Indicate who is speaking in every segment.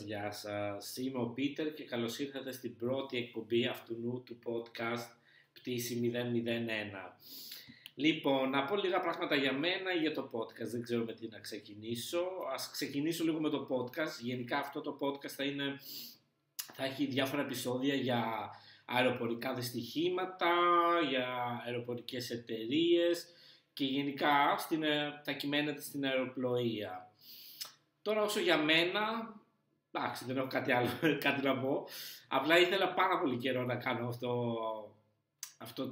Speaker 1: Γεια σας. Είμαι ο Πίτερ και καλώς ήρθατε στην πρώτη εκπομπή αυτού του podcast Πτήση 001. Λοιπόν, να πω λίγα πράγματα για μένα ή για το podcast, δεν ξέρω με τι να ξεκινήσω. Ας ξεκινήσω λίγο με το podcast. Γενικά αυτό το podcast θα έχει διάφορα επεισόδια για αεροπορικά δυστυχήματα, για αεροπορικές εταιρείες και γενικά θα κυμαίνεται στην αεροπλοεία. Τώρα όσο για μένα, εντάξει, δεν έχω κάτι να πω. Απλά ήθελα πάρα πολύ καιρό να κάνω αυτή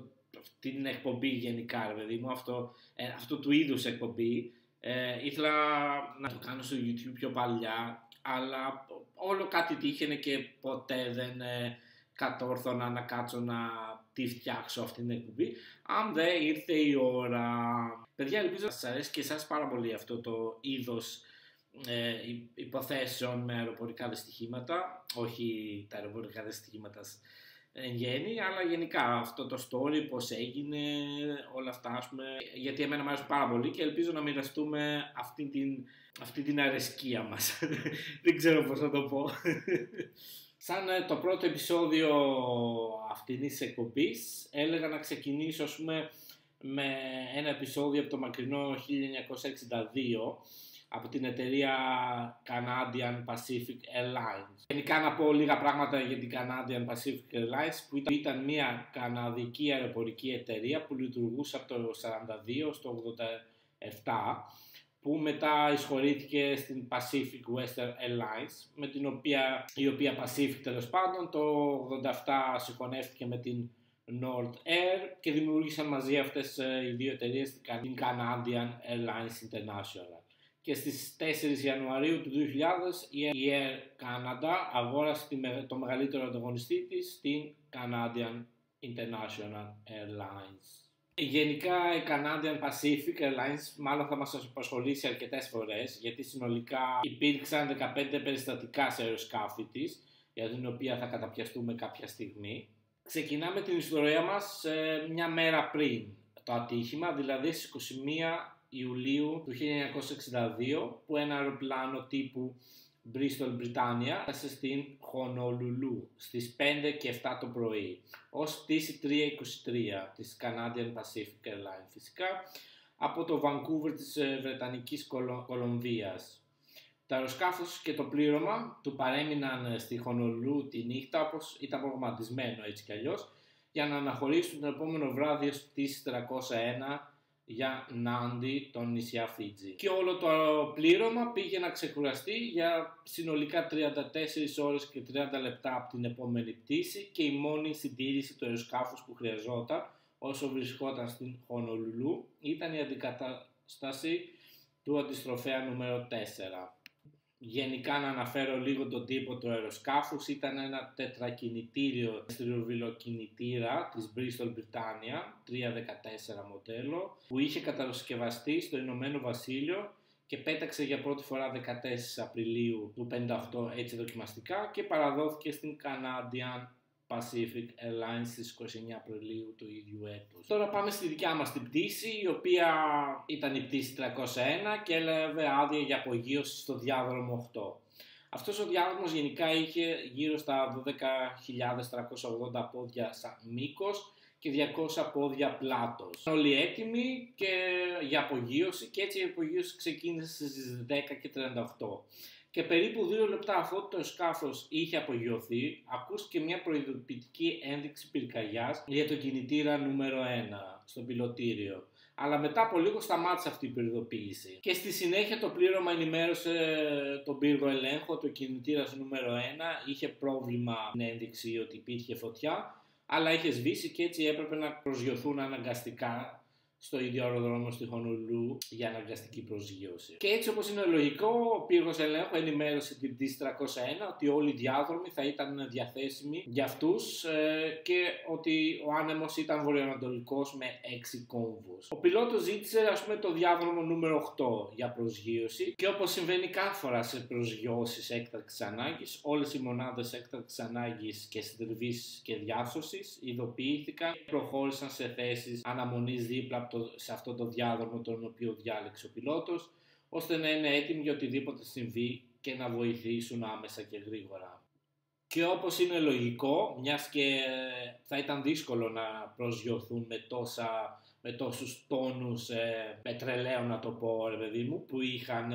Speaker 1: την εκπομπή γενικά, ρε παιδί μου, αυτό του είδους εκπομπή. Ήθελα να το κάνω στο YouTube πιο παλιά, αλλά όλο κάτι τύχαινε και ποτέ δεν κατόρθωνα να κάτσω να τη φτιάξω αυτή την εκπομπή. Αν δεν ήρθε η ώρα. Παιδιά, ελπίζω να σας αρέσει και εσάς πάρα πολύ αυτό το είδος υποθέσεων με αεροπορικά δυστυχήματα, όχι τα αεροπορικά δυστυχήματα εν γέννη, αλλά γενικά αυτό το story, πώς έγινε, όλα αυτά, ας πούμε, γιατί εμένα μου αρέσει πάρα πολύ και ελπίζω να μοιραστούμε αυτή την αρεσκία μας. Δεν ξέρω πώς θα το πω. Σαν το πρώτο επεισόδιο αυτής της εκπομπής, έλεγα να ξεκινήσω, ας πούμε, με ένα επεισόδιο από το μακρινό 1962, από την εταιρεία Canadian Pacific Airlines. Γενικά να πω λίγα πράγματα για την Canadian Pacific Airlines, που ήταν μια καναδική αεροπορική εταιρεία που λειτουργούσε από το 1942 στο 1987, που μετά εισχωρήθηκε στην Pacific Western Airlines, η οποία Pacific τέλος πάντων το 1987 συγχωνεύτηκε με την Nord Air και δημιούργησαν μαζί αυτές οι δύο εταιρείες την Canadian Airlines International. Και στις 4 Ιανουαρίου του 2000 η Air Canada αγόρασε το μεγαλύτερο ανταγωνιστή της, την Canadian International Airlines. Γενικά η Canadian Pacific Airlines μάλλον θα μας απασχολήσει αρκετές φορές, γιατί συνολικά υπήρξαν 15 περιστατικά σε αεροσκάφη της, για την οποία θα καταπιαστούμε κάποια στιγμή. Ξεκινάμε την ιστορία μας μια μέρα πριν το ατύχημα, δηλαδή στις 21 Ιουλίου του 1962, που ένα αεροπλάνο τύπου Bristol Britannia έφτασε στην Χονολουλού στις 5 και 7 το πρωί ως πτήση 323 της Canadian Pacific Airlines, φυσικά από το Vancouver της Βρετανικής Κολομβίας. Το αεροσκάφος και το πλήρωμα του παρέμειναν στη Χονολουλού τη νύχτα, όπως ήταν προγραμματισμένο έτσι κι αλλιώς, για να αναχωρήσουν το επόμενο βράδυ ως πτήση 401 για Νάντι, τον νησιά Φίτζι. Και όλο το πλήρωμα πήγε να ξεκουραστεί για συνολικά 34 ώρες και 30 λεπτά από την επόμενη πτήση και η μόνη συντήρηση του αεροσκάφους που χρειαζόταν όσο βρισκόταν στην Χονολουλού ήταν η αντικατάσταση του αντιστροφέα νούμερο 4. Γενικά να αναφέρω λίγο τον τύπο του αεροσκάφους. Ήταν ένα τετρακινητήριο στριοβιλοκινητήρα της Bristol Britannia 314 μοντέλο, που είχε κατασκευαστεί στο Ηνωμένο Βασίλειο και πέταξε για πρώτη φορά 14 Απριλίου του 1958 έτσι δοκιμαστικά και παραδόθηκε στην Canadian Pacific Airlines στις 29 Απριλίου του ίδιου έτους. Τώρα πάμε στη δικιά μας την πτήση, η οποία ήταν η πτήση 301 και έλαβε άδεια για απογείωση στο διάδρομο 8. Αυτός ο διάδρομος γενικά είχε γύρω στα 12.380 πόδια σαν μήκος και 200 πόδια πλάτος. Όλοι έτοιμοι και για απογείωση, και έτσι η απογείωση ξεκίνησε στις 10:38. Και περίπου 2 λεπτά αφού το σκάφος είχε απογειωθεί, ακούστηκε μια προειδοποιητική ένδειξη πυρκαγιάς για το κινητήρα νούμερο 1 στο πιλωτήριο. Αλλά μετά από λίγο σταμάτησε αυτή η προειδοποίηση. Και στη συνέχεια το πλήρωμα ενημέρωσε τον πύργο ελέγχου ότι ο κινητήρας νούμερο 1 είχε πρόβλημα με ένδειξη ότι υπήρχε φωτιά, αλλά είχε σβήσει και έτσι έπρεπε να προσγειωθούν αναγκαστικά στο ίδιο αεροδρόμιο στη Χονολουλού για αναγκαστική προσγείωση. Και έτσι, όπως είναι λογικό, ο πύργος ελέγχου ενημέρωσε την πτήση 301 ότι όλοι οι διάδρομοι θα ήταν διαθέσιμοι για αυτούς και ότι ο άνεμος ήταν βορειοανατολικός με 6 κόμβους. Ο πιλότος ζήτησε, το διάδρομο νούμερο 8 για προσγείωση και όπως συμβαίνει κάθε φορά σε προσγειώσεις έκτακτης ανάγκης, όλες οι μονάδες έκτακτης ανάγκης και συντριβής και διάσωσης ειδοποιήθηκαν και προχώρησαν σε θέσεις αναμονής δίπλα σε αυτό το διάδρομο τον οποίο διάλεξε ο πιλότος, ώστε να είναι έτοιμοι για οτιδήποτε συμβεί και να βοηθήσουν άμεσα και γρήγορα. Και όπως είναι λογικό, μιας και θα ήταν δύσκολο να προσγειωθούν με τόσους τόνους πετρελαίου, να το πω ρε παιδί μου, που είχαν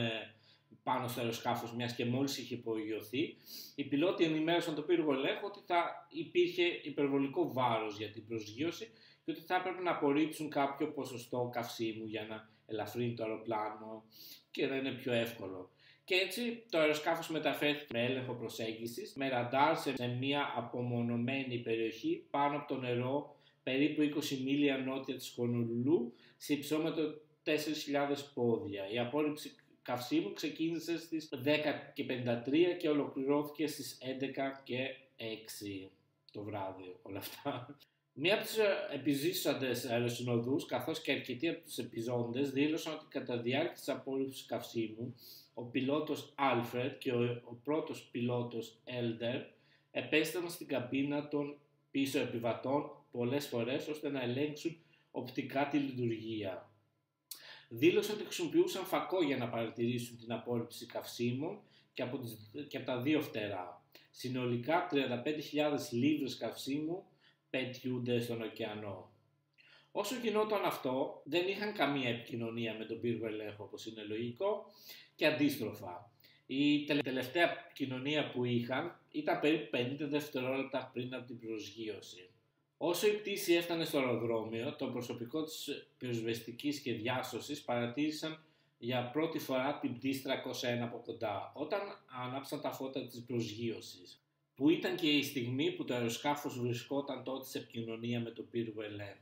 Speaker 1: πάνω στο αεροσκάφος, μιας και μόλις είχε υπογειωθεί, οι πιλότοι ενημέρωσαν το πύργο ελέγχου ότι θα υπήρχε υπερβολικό βάρος για την προσγείωση και ότι θα έπρεπε να απορρίψουν κάποιο ποσοστό καυσίμου για να ελαφρύνει το αεροπλάνο και να είναι πιο εύκολο. Και έτσι το αεροσκάφος μεταφέρθηκε με έλεγχο προσέγγισης, με ραντάρ σε μια απομονωμένη περιοχή πάνω από το νερό, περίπου 20 μίλια νότια της Χονολουλού, σε υψόμετρο 4.000 πόδια. Η απόρριψη καυσίμου ξεκίνησε στις 10:53 και ολοκληρώθηκε στις 11:06 το βράδυ, όλα αυτά. Μία από τις επιζήσαντες αεροσυνοδούς, καθώς και αρκετοί από τους επιζώντες, δήλωσαν ότι κατά διάρκεια της απόρριψης καυσίμου, ο πιλότος Άλφρεντ και ο πρώτος πιλότος Έλντερ επέστρεψαν στην καμπίνα των πίσω επιβατών πολλές φορές ώστε να ελέγξουν οπτικά τη λειτουργία. Δήλωσαν ότι χρησιμοποιούσαν φακό για να παρατηρήσουν την απόρριψη καυσίμων και από τα δύο φτερά. Συνολικά 35.000 λίβρες καυσίμου πετιούνται στον ωκεανό. Όσο γινόταν αυτό, δεν είχαν καμία επικοινωνία με τον πύργο ελέγχου, όπως είναι λογικό, και αντίστροφα. Η τελευταία επικοινωνία που είχαν ήταν περίπου 50 δευτερόλεπτα πριν από την προσγείωση. Όσο η πτήση έφτανε στο αεροδρόμιο, το προσωπικό της πυροσβεστικής και διάσωσης παρατήρησαν για πρώτη φορά την πτήση 301 από κοντά, όταν άναψαν τα φώτα της προσγείωσης, που ήταν και η στιγμή που το αεροσκάφος βρισκόταν τότε σε επικοινωνία με τον πύργο ελέγχου.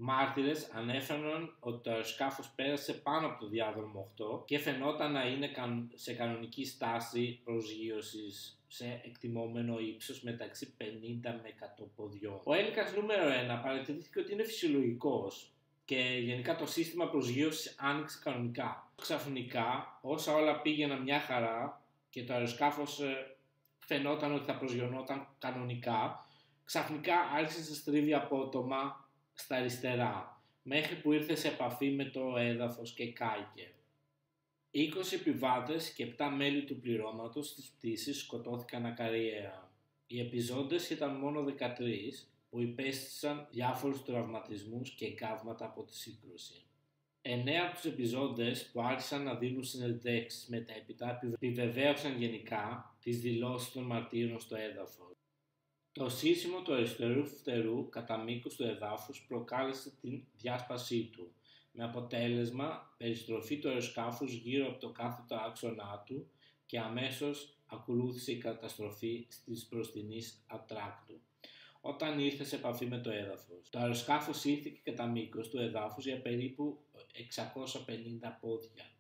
Speaker 1: Μάρτυρες ανέφεραν ότι το αεροσκάφος πέρασε πάνω από το διάδρομο 8 και φαινόταν να είναι σε κανονική στάση προσγείωσης σε εκτιμόμενο ύψος μεταξύ 50 με 100 ποδιών. Ο έλικας νούμερο 1 παρατηρήθηκε ότι είναι φυσιολογικός και γενικά το σύστημα προσγείωσης άνοιξε κανονικά. Ξαφνικά, όσα όλα πήγαιναν μια χαρά και το αεροσκάφος φαινόταν ότι θα προσγειωνόταν κανονικά, ξαφνικά άρχισε να στρίβει απότομα στα αριστερά, μέχρι που ήρθε σε επαφή με το έδαφος και κάηκε. 20 επιβάτες και 7 μέλη του πληρώματος της πτήσης σκοτώθηκαν ακαριέα. Οι επιζώντες ήταν μόνο 13 που υπέστησαν διάφορους τραυματισμούς και εγκάβματα από τη σύγκρουση. 9 από τους επιζώντες που άρχισαν να δίνουν συνεντεύξεις μετέπειτα επιβεβαίωσαν γενικά τις δηλώσεις των μαρτύρων στο έδαφος. Το σύσιμο του αριστερού φτερού κατά μήκος του εδάφους προκάλεσε την διάσπασή του, με αποτέλεσμα περιστροφή του αεροσκάφους γύρω από το κάθετο άξονά του και αμέσως ακολούθησε η καταστροφή της μπροστινής ατράκτου, όταν ήρθε σε επαφή με το έδαφος. Το αεροσκάφος ήρθηκε κατά μήκος του εδάφους για περίπου 650 πόδια.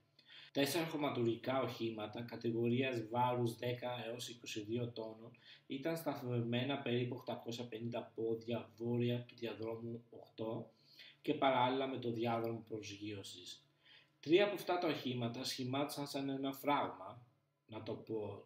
Speaker 1: 4 χωματουργικά οχήματα κατηγορίας βάρους 10 έως 22 τόνων ήταν σταθμευμένα περίπου 850 πόδια βόρεια του διαδρόμου 8 και παράλληλα με το διάδρομο προσγείωσης. 3 από αυτά τα οχήματα σχημάτισαν σαν ένα φράγμα, να το πω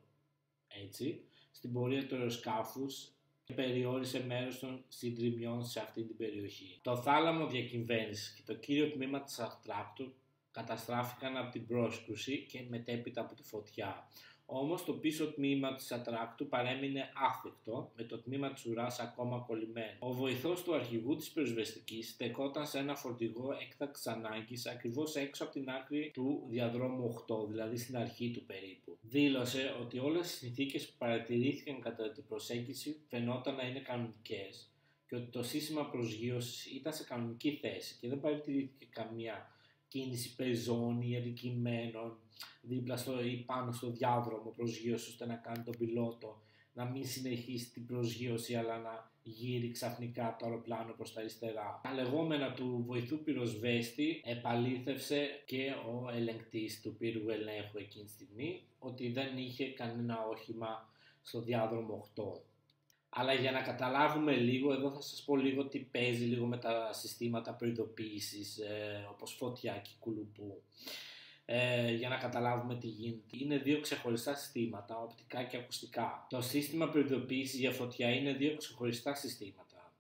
Speaker 1: έτσι, στην πορεία του αεροσκάφους και περιόρισε μέρος των συντριμιών σε αυτή την περιοχή. Το θάλαμο διακυβέρνησης και το κύριο τμήμα της ατράκτου καταστράφηκαν από την πρόσκρουση και μετέπειτα από τη φωτιά. Όμως το πίσω τμήμα της ατράκτου παρέμεινε άθικτο, με το τμήμα της ουράς ακόμα κολλημένο. Ο βοηθός του αρχηγού της πυροσβεστικής στεκόταν σε ένα φορτηγό έκτακτης ανάγκης ακριβώς έξω από την άκρη του διαδρόμου 8, δηλαδή στην αρχή του περίπου. Δήλωσε ότι όλες οι συνθήκες που παρατηρήθηκαν κατά την προσέγγιση φαινόταν να είναι κανονικές και ότι το σύστημα προσγείωσης ήταν σε κανονική θέση και δεν παρατηρήθηκε καμία κίνηση πεζών ή αδικημένων δίπλα ή πάνω στο διάδρομο προσγείωση, ώστε να κάνει τον πιλότο να μην συνεχίσει την προσγείωση αλλά να γύρει ξαφνικά το αεροπλάνο προς τα αριστερά. Τα λεγόμενα του βοηθού πυροσβέστη επαλήθευσε και ο ελεγκτής του πύργου ελέγχου εκείνη τη στιγμή ότι δεν είχε κανένα όχημα στο διάδρομο 8. Αλλά για να καταλάβουμε λίγο, εδώ θα σας πω λίγο τι παίζει λίγο με τα συστήματα προειδοποίησης, όπως φωτιά και κουλουπού. Για να καταλάβουμε τι γίνεται. Είναι δύο ξεχωριστά συστήματα, οπτικά και ακουστικά. Το σύστημα προειδοποίησης για φωτιά είναι δύο ξεχωριστά συστήματα.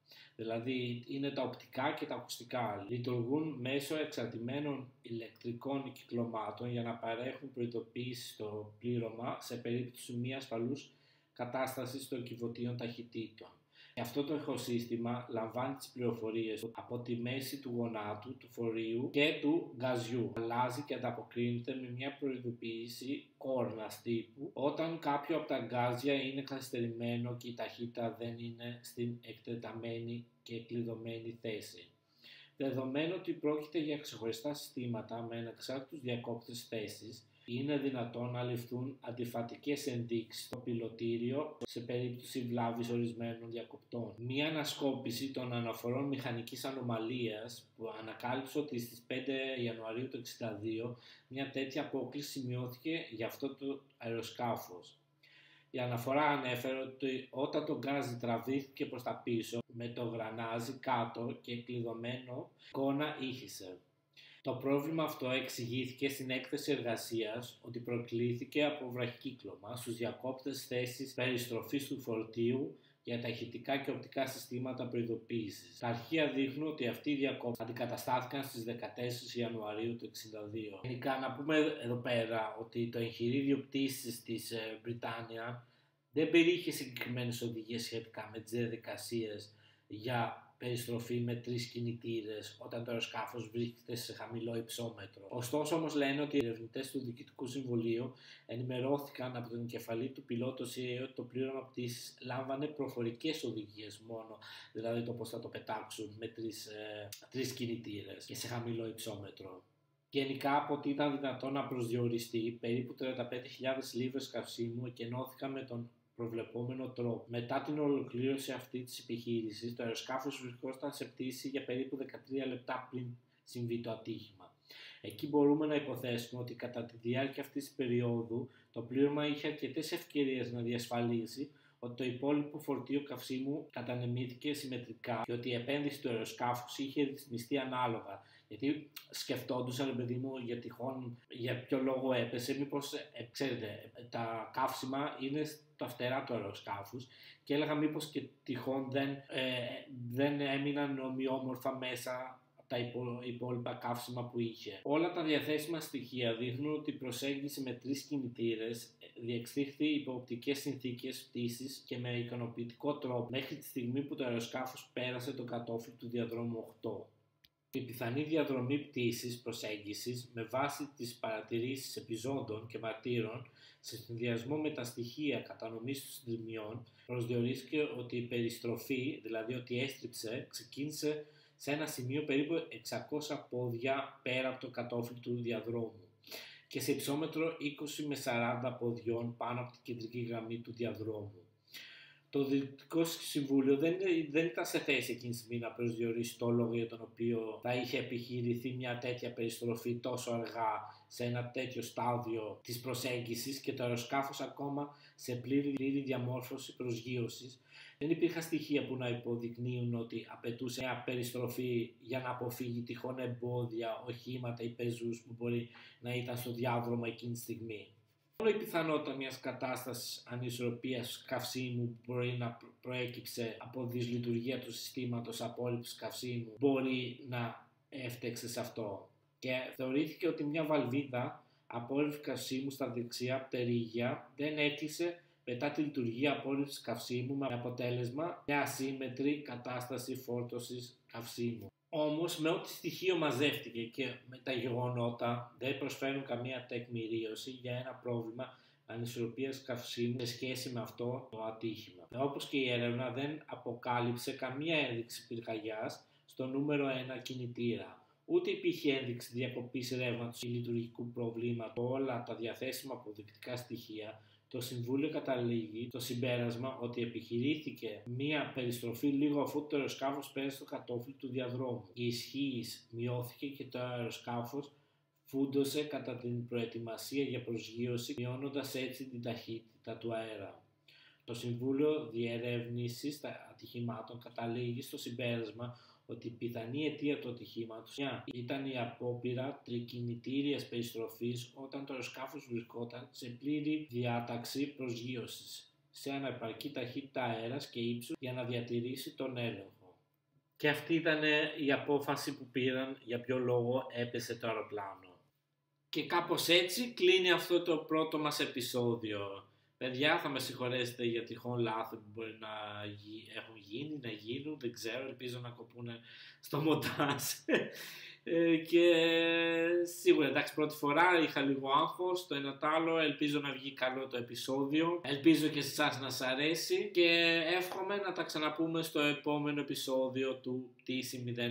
Speaker 1: Δηλαδή είναι τα οπτικά και τα ακουστικά. Λειτουργούν μέσω εξαρτημένων ηλεκτρικών κυκλωμάτων για να παρέχουν προειδοποίηση στο πλήρωμα σε περίπτωση μη ασφαλούς κατάστασης των κυβωτίων ταχυτήτων. Και αυτό το ηχοσύστημα λαμβάνει τις πληροφορίες από τη μέση του γονάτου, του φορείου και του γκαζιού. Αλλάζει και ανταποκρίνεται με μια προειδοποίηση κόρνας τύπου όταν κάποιο από τα γκάζια είναι καθυστερημένο και η ταχύτητα δεν είναι στην εκτεταμένη και κλειδωμένη θέση. Δεδομένου ότι πρόκειται για ξεχωριστά συστήματα με ανεξάρτητους διακόπτες θέσης, είναι δυνατόν να ληφθούν αντιφατικές ενδείξεις στο πιλωτήριο σε περίπτωση βλάβης ορισμένων διακοπτών. Μία ανασκόπηση των αναφορών μηχανικής ανομαλίας που ανακάλυψε ότι στις 5 Ιανουαρίου του 1962 μια τέτοια απόκληση σημειώθηκε για αυτό το αεροσκάφος. Η αναφορά ανέφερε ότι όταν το γκάζι τραβήθηκε προς τα πίσω με το γρανάζι κάτω και κλειδωμένο, εικόνα ήχησε. Το πρόβλημα αυτό εξηγήθηκε στην έκθεση εργασίας ότι προκλήθηκε από βραχικύκλωμα στους διακόπτες θέσεις περιστροφής του φορτίου για τα ηχητικά και οπτικά συστήματα προειδοποίησης. Τα αρχεία δείχνουν ότι αυτοί οι διακόπτες αντικαταστάθηκαν στις 14 Ιανουαρίου του 1962. Γενικά να πούμε εδώ πέρα ότι το εγχειρίδιο πτήσης της Βρυτάνια δεν περιείχε συγκεκριμένες οδηγίες σχετικά με τις διαδικασίες για περιστροφή με 3 κινητήρες όταν το αεροσκάφος βρίσκεται σε χαμηλό υψόμετρο. Ωστόσο όμως λένε ότι οι ερευνητές του Διοικητικού Συμβουλίου ενημερώθηκαν από τον εγκεφαλή του πιλότου CIA ότι το πλήρωμα πτήσης λάμβανε προφορικές οδηγίες μόνο, δηλαδή το πώς θα το πετάξουν με 3 κινητήρες και σε χαμηλό υψόμετρο. Γενικά, από ότι ήταν δυνατόν να προσδιοριστεί, περίπου 35.000 λίβρες καυσίμου εκενώθηκαν με τον προβλεπόμενο τρόπο. Μετά την ολοκλήρωση αυτή της επιχείρησης, το αεροσκάφος βρισκόταν σε πτήση για περίπου 13 λεπτά πριν συμβεί το ατύχημα. Εκεί μπορούμε να υποθέσουμε ότι κατά τη διάρκεια αυτής της περίοδου το πλήρωμα είχε αρκετές ευκαιρίες να διασφαλίσει ότι το υπόλοιπο φορτίο καυσίμου κατανεμήθηκε συμμετρικά και ότι η επένδυση του αεροσκάφους είχε ρυθμιστεί ανάλογα. Γιατί σκεφτόντουσαν, ρε παιδί μου, για ποιο λόγο έπεσε, μήπως, ξέρετε, τα καύσιμα είναι στα φτερά του αεροσκάφους και έλεγα μήπως και τυχόν δεν έμειναν ομοιόμορφα μέσα τα υπόλοιπα καύσιμα που είχε. Όλα τα διαθέσιμα στοιχεία δείχνουν ότι η προσέγγιση με 3 κινητήρες διεξήχθη υπό οπτικές συνθήκες πτήσης και με ικανοποιητικό τρόπο μέχρι τη στιγμή που το αεροσκάφος πέρασε το κατόφλι του διαδρόμου 8. Η πιθανή διαδρομή πτήσης προσέγγισης με βάση τις παρατηρήσεις επιζώντων και μαρτύρων σε συνδυασμό με τα στοιχεία κατανομής των συντριμμιών προσδιορίστηκε ότι η περιστροφή, δηλαδή ότι έστριψε, ξεκίνησε σε ένα σημείο περίπου 600 πόδια πέρα από το κατόφλι του διαδρόμου και σε υψόμετρο 20 με 40 ποδιών πάνω από την κεντρική γραμμή του διαδρόμου. Το Διοικητικό Συμβούλιο δεν ήταν σε θέση εκείνη τη στιγμή να προσδιορίσει το λόγο για τον οποίο θα είχε επιχειρηθεί μια τέτοια περιστροφή τόσο αργά σε ένα τέτοιο στάδιο της προσέγγισης και το αεροσκάφος ακόμα σε πλήρη διαμόρφωση προσγείωσης. Δεν υπήρχαν στοιχεία που να υποδεικνύουν ότι απαιτούσε μια περιστροφή για να αποφύγει τυχόν εμπόδια, οχήματα ή πεζούς που μπορεί να ήταν στο διάδρομο εκείνη τη στιγμή. Μόνο η πιθανότητα μιας κατάστασης ανισορροπίας καυσίμου που μπορεί να προέκυψε από δυσλειτουργία του συστήματος απόρριψης καυσίμου μπορεί να έφτεξε σε αυτό. Και θεωρήθηκε ότι μια βαλβίδα απόρριψης καυσίμου στα δεξιά πτερίγια δεν έκλεισε μετά τη λειτουργία απόρριψης καυσίμου με αποτέλεσμα μια ασύμμετρη κατάσταση φόρτωσης καυσίμου. Όμως με ό,τι στοιχείο μαζεύτηκε και με τα γεγονότα δεν προσφέρουν καμία τεκμηρίωση για ένα πρόβλημα ανισορροπίας καυσίμου σε σχέση με αυτό το ατύχημα. Όπως και η έρευνα δεν αποκάλυψε καμία ένδειξη πυρκαγιάς στο νούμερο 1 κινητήρα. Ούτε υπήρχε ένδειξη διακοπής ρεύματος ή λειτουργικού προβλήματος. Όλα τα διαθέσιμα αποδεικτικά στοιχεία, το Συμβούλιο καταλήγει το συμπέρασμα ότι επιχειρήθηκε μία περιστροφή λίγο αφού το αεροσκάφος πέρασε στο κατόφλι του διαδρόμου. Η ισχύς μειώθηκε και το αεροσκάφος φούντωσε κατά την προετοιμασία για προσγείωση, μειώνοντας έτσι την ταχύτητα του αέρα. Το Συμβούλιο Διερεύνησης Ατυχημάτων καταλήγει στο συμπέρασμα ότι η πιθανή αιτία του ατυχήματος ήταν η απόπειρα τρικινητήριας περιστροφής όταν το αεροσκάφος βρισκόταν σε πλήρη διάταξη προσγείωσης, σε ανεπαρκή ταχύτητα αέρας και ύψους για να διατηρήσει τον έλεγχο. Και αυτή ήταν η απόφαση που πήραν για ποιο λόγο έπεσε το αεροπλάνο. Και κάπως έτσι κλείνει αυτό το πρώτο μας επεισόδιο. Παιδιά, θα με συγχωρέσετε για τυχόν λάθη που μπορεί να έχουν γίνει, να γίνουν, δεν ξέρω, ελπίζω να κοπούν στο μοντάζ. Και σίγουρα, εντάξει, πρώτη φορά είχα λίγο άγχος, το ένα τ' άλλο, ελπίζω να βγει καλό το επεισόδιο, ελπίζω και σε εσάς να σας αρέσει και εύχομαι να τα ξαναπούμε στο επόμενο επεισόδιο του TC001.